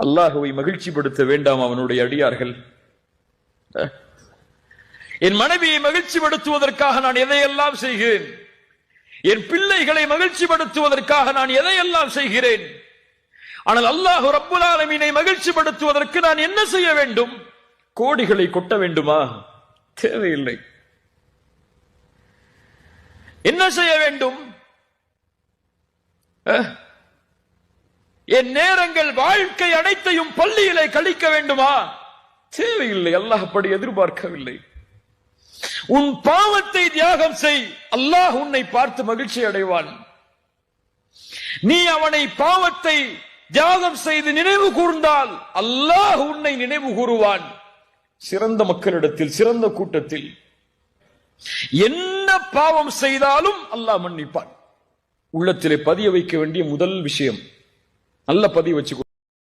அல்லாஹுவை மகிழ்ச்சிப்படுத்த வேண்டாம் அவனுடைய அடியார்கள்? என் மனைவியை மகிழ்ச்சிப்படுத்துவதற்காக நான் எதையெல்லாம் செய்கிறேன், என் பிள்ளைகளை மகிழ்ச்சிப்படுத்துவதற்காக நான் எதையெல்லாம் செய்கிறேன். ஆனால் அல்லாஹ் ரப்புல் ஆலமீனை மகிழ்ச்சிப்படுத்துவதற்கு நான் என்ன செய்ய வேண்டும்? கோடிகளை கொட்ட வேண்டுமா? தேவையில்லை. என்ன செய்ய வேண்டும்? என் நேரங்கள், வாழ்க்கை அனைத்தையும் பள்ளியிலே கழிக்க வேண்டுமா? தேவையில்லை. அல்லாஹ் அப்படி எதிர்பார்க்கவில்லை. உன் பாவத்தை தியாகம் செய், அல்லாஹ் உன்னை பார்த்து மகிழ்ச்சி அடைவான். நீ அவனை பாவத்தை தியாகம் செய்து நினைவு கூர்ந்தால் அல்லாஹ் உன்னை நினைவு கூறுவான். சிறந்த மக்களிடத்தில், சிறந்த கூட்டத்தில் என்ன பாவம் செய்தாலும் அல்லாஹ் மன்னிப்பான். உள்ளத்திலே பதிய வைக்க வேண்டிய முதல் விஷயம், நல்ல பதிய வச்சு